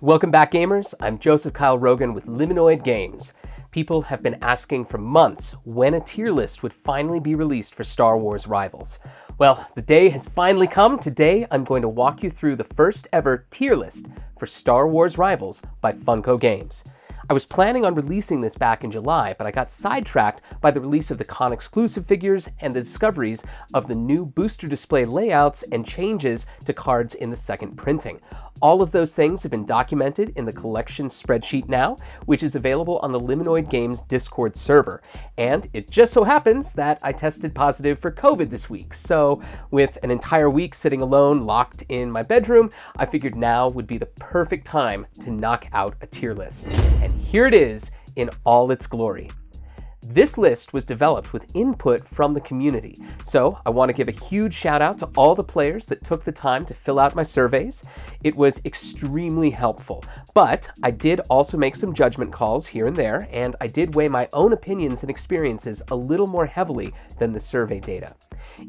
Welcome back, gamers. I'm Joseph Kyle Rogan with Liminoid Games. People have been asking for months when a tier list would finally be released for Star Wars Rivals. Well, the day has finally come. Today, I'm going to walk you through the first ever tier list for Star Wars Rivals by Funko Games. I was planning on releasing this back in July, but I got sidetracked by the release of the con exclusive figures and the discoveries of the new booster display layouts and changes to cards in the second printing. All of those things have been documented in the collection spreadsheet now, which is available on the Liminoid Games Discord server. And it just so happens that I tested positive for COVID this week. So with an entire week sitting alone, locked in my bedroom, I figured now would be the perfect time to knock out a tier list. And here it is in all its glory. This list was developed with input from the community, so I want to give a huge shout out to all the players that took the time to fill out my surveys. It was extremely helpful, but I did also make some judgment calls here and there, and I did weigh my own opinions and experiences a little more heavily than the survey data.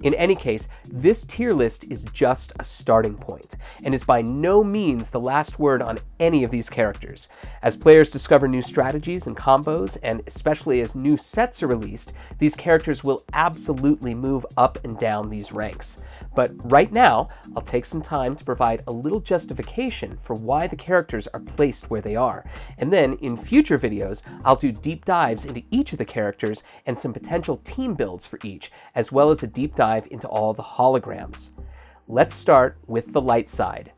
In any case, this tier list is just a starting point, and is by no means the last word on any of these characters. As players discover new strategies and combos, and especially as new sets are released, these characters will absolutely move up and down these ranks. But right now, I'll take some time to provide a little justification for why the characters are placed where they are. And then in future videos, I'll do deep dives into each of the characters and some potential team builds for each, as well as a deep dive into all the holograms. Let's start with the light side.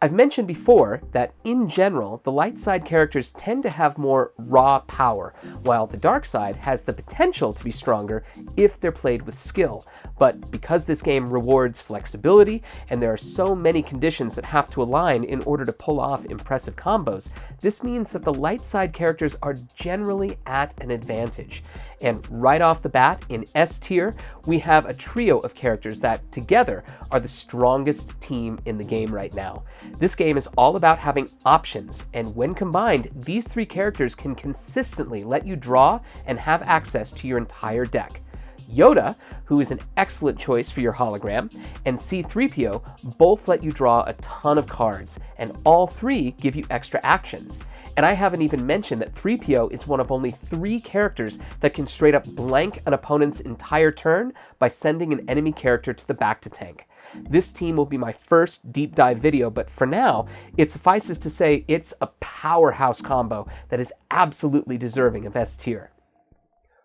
I've mentioned before that, in general, the light side characters tend to have more raw power, while the dark side has the potential to be stronger if they're played with skill. But because this game rewards flexibility, and there are so many conditions that have to align in order to pull off impressive combos, this means that the light side characters are generally at an advantage. And right off the bat, in S tier, we have a trio of characters that, together, are the strongest team in the game right now. This game is all about having options, and when combined, these three characters can consistently let you draw and have access to your entire deck. Yoda, who is an excellent choice for your hologram, and C-3PO both let you draw a ton of cards, and all three give you extra actions. And I haven't even mentioned that 3PO is one of only 3 characters that can straight up blank an opponent's entire turn by sending an enemy character to the back to tank. This team will be my first deep dive video, but for now, it suffices to say it's a powerhouse combo that is absolutely deserving of S tier.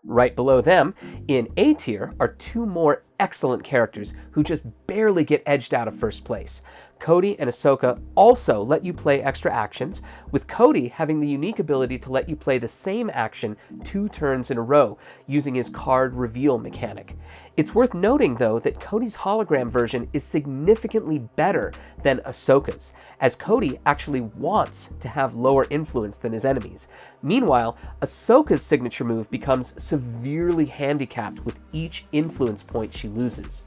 Right below them, in A tier, are 2 more excellent characters who just barely get edged out of first place. Cody and Ahsoka also let you play extra actions, with Cody having the unique ability to let you play the same action 2 turns in a row using his card reveal mechanic. It's worth noting, though, that Cody's hologram version is significantly better than Ahsoka's, as Cody actually wants to have lower influence than his enemies. Meanwhile, Ahsoka's signature move becomes severely handicapped with each influence point she loses.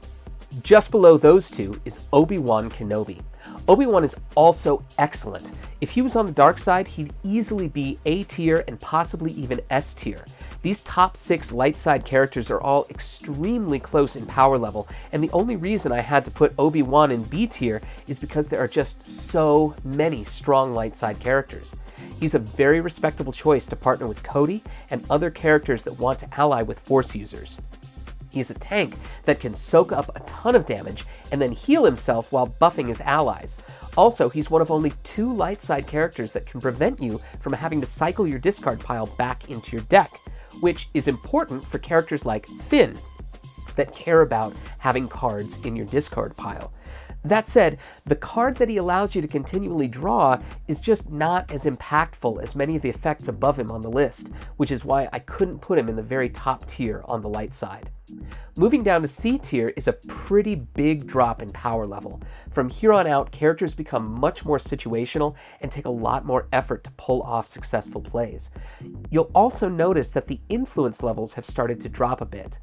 Just below those two is Obi-Wan Kenobi. Obi-Wan is also excellent. If he was on the dark side, he'd easily be A tier and possibly even S tier. These top 6 light side characters are all extremely close in power level, and the only reason I had to put Obi-Wan in B tier is because there are just so many strong light side characters. He's a very respectable choice to partner with Cody and other characters that want to ally with Force users. He's a tank that can soak up a ton of damage and then heal himself while buffing his allies. Also, he's one of only 2 light side characters that can prevent you from having to cycle your discard pile back into your deck, which is important for characters like Finn that care about having cards in your discard pile. That said, the card that he allows you to continually draw is just not as impactful as many of the effects above him on the list, which is why I couldn't put him in the very top tier on the light side. Moving down to C tier is a pretty big drop in power level. From here on out, characters become much more situational and take a lot more effort to pull off successful plays. You'll also notice that the influence levels have started to drop a bit.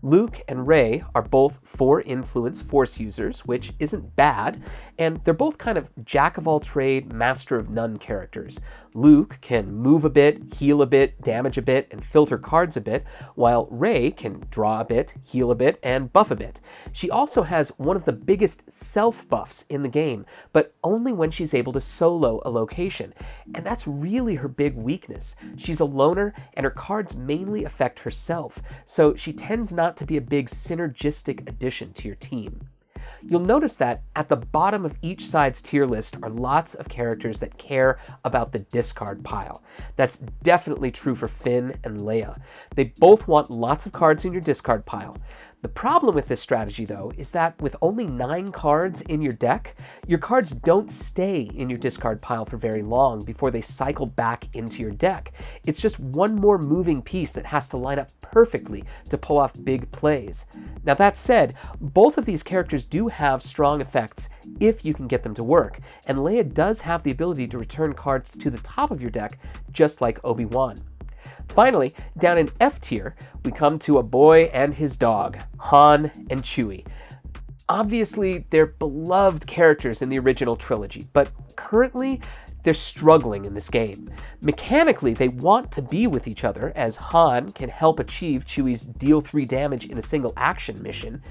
Luke and Rey are both 4 influence Force users, which isn't bad, and they're both kind of jack-of-all-trade, master-of-none characters. Luke can move a bit, heal a bit, damage a bit, and filter cards a bit, while Rey can draw a bit, heal a bit, and buff a bit. She also has one of the biggest self-buffs in the game, but only when she's able to solo a location, and that's really her big weakness. She's a loner, and her cards mainly affect herself, so she tends not to be a big synergistic addition to your team. You'll notice that at the bottom of each side's tier list are lots of characters that care about the discard pile. That's definitely true for Finn and Leia. They both want lots of cards in your discard pile. The problem with this strategy, though, is that with only 9 cards in your deck, your cards don't stay in your discard pile for very long before they cycle back into your deck. It's just one more moving piece that has to line up perfectly to pull off big plays. Now that said, both of these characters do have strong effects if you can get them to work, and Leia does have the ability to return cards to the top of your deck, just like Obi-Wan. Finally, down in F tier, we come to a boy and his dog, Han and Chewie. Obviously, they're beloved characters in the original trilogy, but currently, they're struggling in this game. Mechanically, they want to be with each other, as Han can help achieve Chewie's deal 3 damage in a single action mission.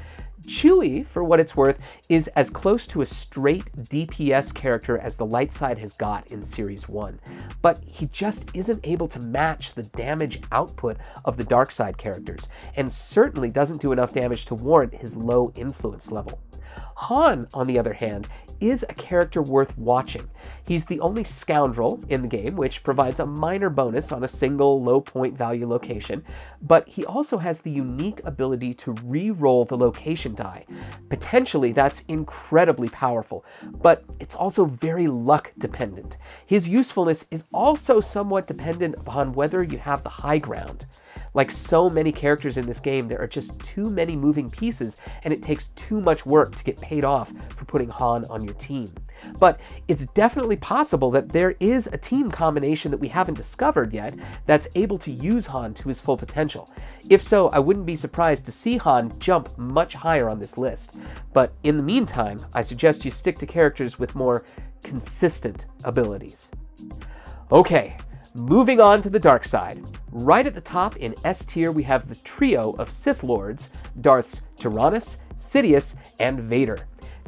Chewie, for what it's worth, is as close to a straight DPS character as the light side has got in Series 1, but he just isn't able to match the damage output of the dark side characters, and certainly doesn't do enough damage to warrant his low influence level. Han, on the other hand, is a character worth watching. He's the only scoundrel in the game, which provides a minor bonus on a single low point value location, but he also has the unique ability to re-roll the location die. Potentially, that's incredibly powerful, but it's also very luck dependent. His usefulness is also somewhat dependent upon whether you have the high ground. Like so many characters in this game, there are just too many moving pieces, and it takes too much work to get paid off for putting Han on your team. But it's definitely possible that there is a team combination that we haven't discovered yet that's able to use Han to his full potential. If so, I wouldn't be surprised to see Han jump much higher on this list. But in the meantime, I suggest you stick to characters with more consistent abilities. Okay, moving on to the dark side. Right at the top in S tier, we have the trio of Sith Lords, Darths Tyrannus, Sidious, and Vader.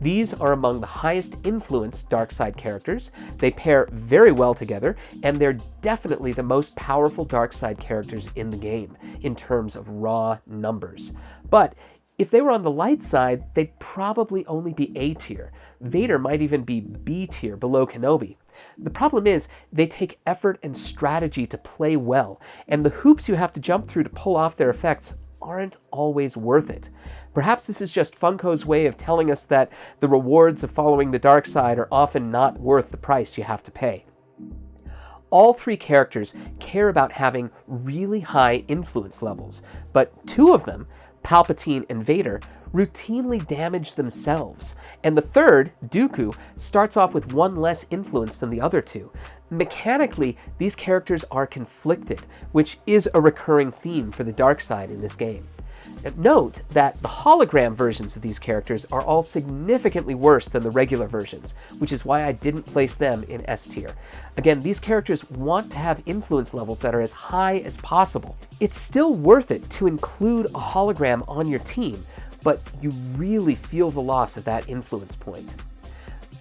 These are among the highest influence dark side characters. They pair very well together, and they're definitely the most powerful dark side characters in the game, in terms of raw numbers. But if they were on the light side, they'd probably only be A tier. Vader might even be B tier, below Kenobi. The problem is, they take effort and strategy to play well, and the hoops you have to jump through to pull off their effects aren't always worth it. Perhaps this is just Funko's way of telling us that the rewards of following the dark side are often not worth the price you have to pay. All 3 characters care about having really high influence levels, but 2 of them, Palpatine and Vader, routinely damage themselves, and the third, Dooku, starts off with 1 less influence than the other 2. Mechanically, these characters are conflicted, which is a recurring theme for the dark side in this game. Note that the hologram versions of these characters are all significantly worse than the regular versions, which is why I didn't place them in S tier. Again, these characters want to have influence levels that are as high as possible. It's still worth it to include a hologram on your team, but you really feel the loss of that influence point.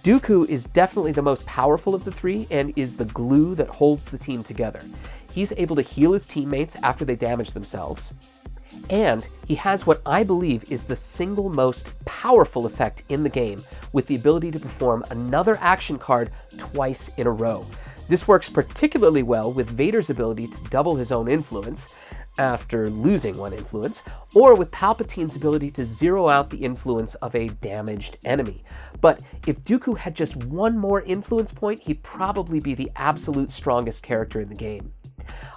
Dooku is definitely the most powerful of the 3 and is the glue that holds the team together. He's able to heal his teammates after they damage themselves, and he has what I believe is the single most powerful effect in the game, with the ability to perform another action card twice in a row. This works particularly well with Vader's ability to double his own influence after losing 1 influence, or with Palpatine's ability to zero out the influence of a damaged enemy. But if Dooku had just 1 more influence point, he'd probably be the absolute strongest character in the game.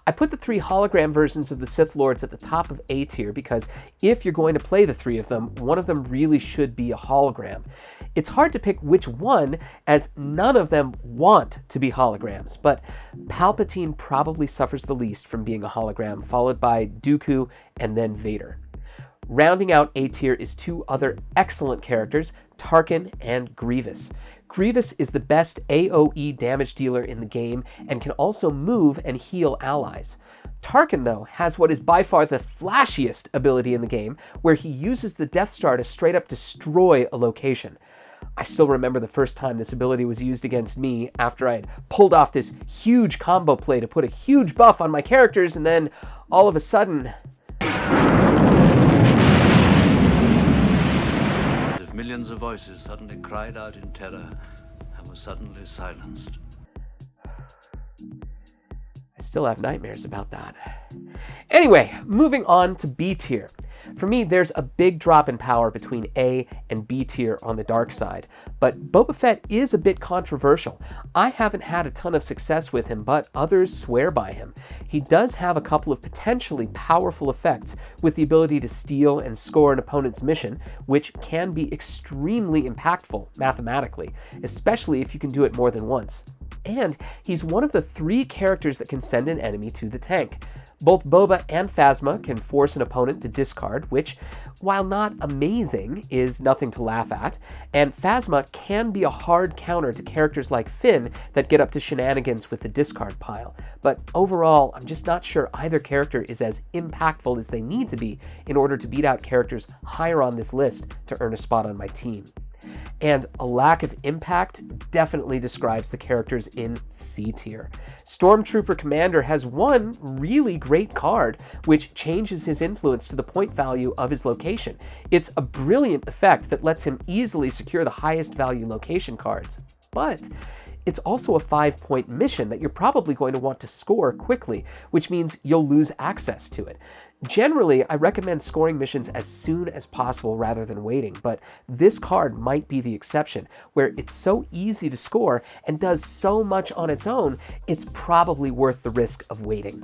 I put the 3 hologram versions of the Sith Lords at the top of A tier because if you're going to play the 3 of them, one of them really should be a hologram. It's hard to pick which one, as none of them want to be holograms, but Palpatine probably suffers the least from being a hologram, followed by Dooku and then Vader. Rounding out A tier is two other excellent characters, Tarkin and Grievous. Grievous is the best AoE damage dealer in the game and can also move and heal allies. Tarkin, though, has what is by far the flashiest ability in the game, where he uses the Death Star to straight up destroy a location. I still remember the first time this ability was used against me after I had pulled off this huge combo play to put a huge buff on my characters, and then all of a sudden... Millions of voices suddenly cried out in terror and were suddenly silenced. I still have nightmares about that. Anyway, moving on to B tier. For me, there's a big drop in power between A and B tier on the dark side, but Boba Fett is a bit controversial. I haven't had a ton of success with him, but others swear by him. He does have a couple of potentially powerful effects with the ability to steal and score an opponent's mission, which can be extremely impactful mathematically, especially if you can do it more than once. And he's one of the 3 characters that can send an enemy to the tank. Both Boba and Phasma can force an opponent to discard, which, while not amazing, is nothing to laugh at, and Phasma can be a hard counter to characters like Finn that get up to shenanigans with the discard pile. But overall, I'm just not sure either character is as impactful as they need to be in order to beat out characters higher on this list to earn a spot on my team. And a lack of impact definitely describes the characters in C tier. Stormtrooper Commander has one really great card, which changes his influence to the point value of his location. It's a brilliant effect that lets him easily secure the highest value location cards. But it's also a 5-point mission that you're probably going to want to score quickly, which means you'll lose access to it. Generally, I recommend scoring missions as soon as possible rather than waiting, but this card might be the exception, where it's so easy to score and does so much on its own, it's probably worth the risk of waiting.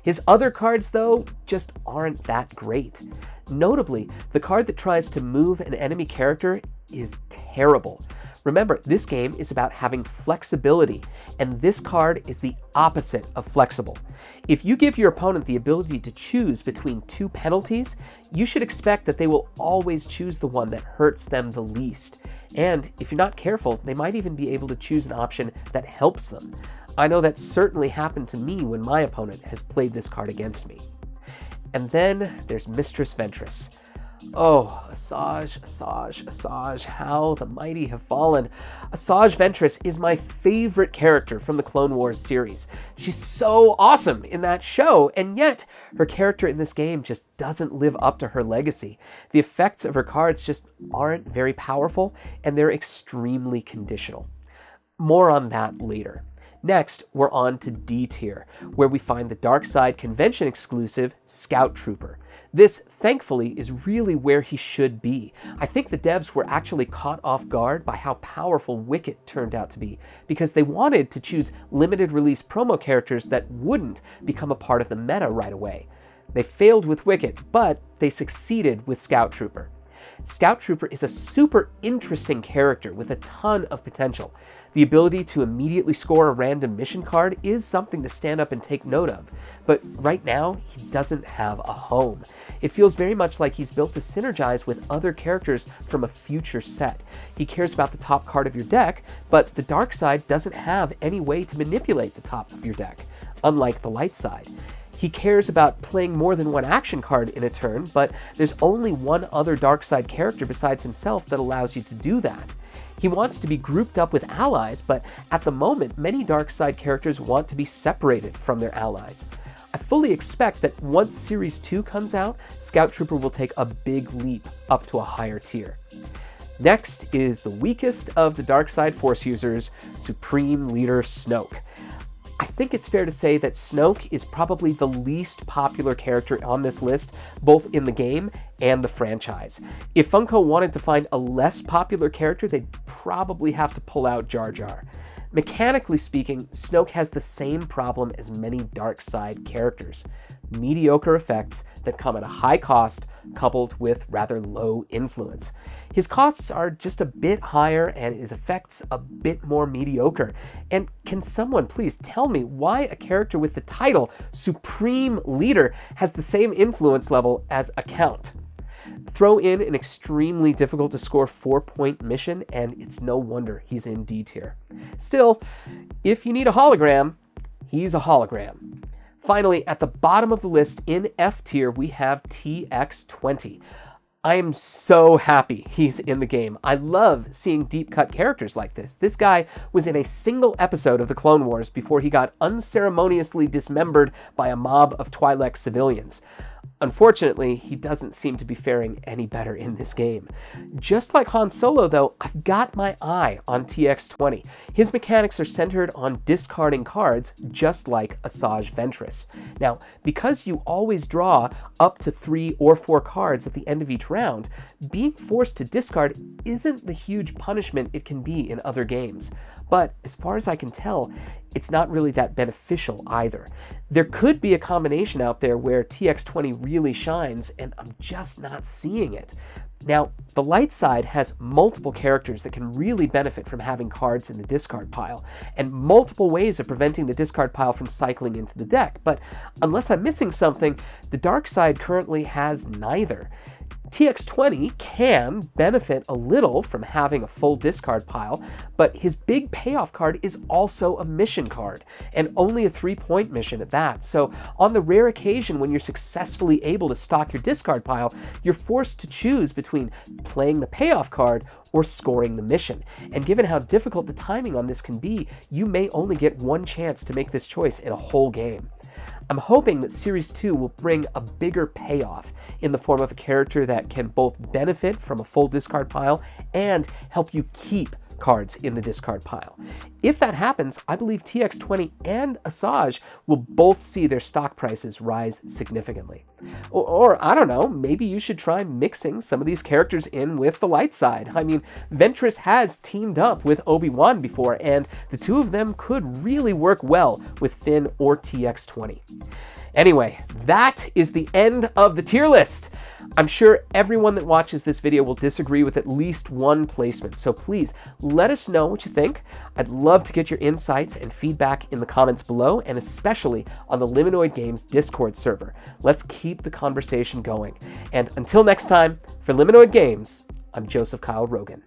His other cards, though, just aren't that great. Notably, the card that tries to move an enemy character is terrible. Remember, this game is about having flexibility, and this card is the opposite of flexible. If you give your opponent the ability to choose between 2 penalties, you should expect that they will always choose the one that hurts them the least. And if you're not careful, they might even be able to choose an option that helps them. I know that certainly happened to me when my opponent has played this card against me. And then there's Mistress Ventress. Oh, Asajj, how the mighty have fallen. Asajj Ventress is my favorite character from the Clone Wars series. She's so awesome in that show, and yet her character in this game just doesn't live up to her legacy. The effects of her cards just aren't very powerful, and they're extremely conditional. More on that later. Next, we're on to D tier, where we find the Dark Side convention exclusive Scout Trooper. This, thankfully, is really where he should be. I think the devs were actually caught off guard by how powerful Wicket turned out to be, because they wanted to choose limited release promo characters that wouldn't become a part of the meta right away. They failed with Wicket, but they succeeded with Scout Trooper. Scout Trooper is a super interesting character with a ton of potential. The ability to immediately score a random mission card is something to stand up and take note of, but right now, he doesn't have a home. It feels very much like he's built to synergize with other characters from a future set. He cares about the top card of your deck, but the dark side doesn't have any way to manipulate the top of your deck, unlike the light side. He cares about playing more than one action card in a turn, but there's only one other dark side character besides himself that allows you to do that. He wants to be grouped up with allies, but at the moment, many dark side characters want to be separated from their allies. I fully expect that once Series 2 comes out, Scout Trooper will take a big leap up to a higher tier. Next is the weakest of the dark side Force users, Supreme Leader Snoke. I think it's fair to say that Snoke is probably the least popular character on this list, both in the game and the franchise. If Funko wanted to find a less popular character, they'd probably have to pull out Jar Jar. Mechanically speaking, Snoke has the same problem as many dark side characters: mediocre effects that come at a high cost coupled with rather low influence. His costs are just a bit higher and his effects a bit more mediocre. And can someone please tell me why a character with the title Supreme Leader has the same influence level as a Count? Throw in an extremely difficult to score 4-point mission, and it's no wonder he's in D tier. Still, if you need a hologram, he's a hologram. Finally, at the bottom of the list in F tier, we have TX20. I am so happy he's in the game. I love seeing deep-cut characters like this. This guy was in a single episode of the Clone Wars before he got unceremoniously dismembered by a mob of Twi'lek civilians. Unfortunately, he doesn't seem to be faring any better in this game. Just like Han Solo, though, I've got my eye on TX20. His mechanics are centered on discarding cards, just like Asajj Ventress. Now, because you always draw up to 3 or 4 cards at the end of each round, being forced to discard isn't the huge punishment it can be in other games. But as far as I can tell, it's not really that beneficial either. There could be a combination out there where TX20 really shines, and I'm just not seeing it. Now, the light side has multiple characters that can really benefit from having cards in the discard pile, and multiple ways of preventing the discard pile from cycling into the deck. But unless I'm missing something, the dark side currently has neither. TX20 can benefit a little from having a full discard pile, but his big payoff card is also a mission card, and only a 3-point mission at that. So on the rare occasion when you're successfully able to stock your discard pile, you're forced to choose between playing the payoff card or scoring the mission. And given how difficult the timing on this can be, you may only get one chance to make this choice in a whole game. I'm hoping that Series 2 will bring a bigger payoff in the form of a character that can both benefit from a full discard pile and help you keep cards in the discard pile. If that happens, I believe TX20 and Asajj will both see their stock prices rise significantly. Or I don't know, maybe you should try mixing some of these characters in with the light side. I mean, Ventress has teamed up with Obi-Wan before, and the two of them could really work well with Finn or TX20. Anyway, that is the end of the tier list. I'm sure everyone that watches this video will disagree with at least one placement, so please let us know what you think. I'd love to get your insights and feedback in the comments below, and especially on the Liminoid Games Discord server. Let's keep the conversation going. And until next time, for Liminoid Games, I'm Joseph Kyle Rogan.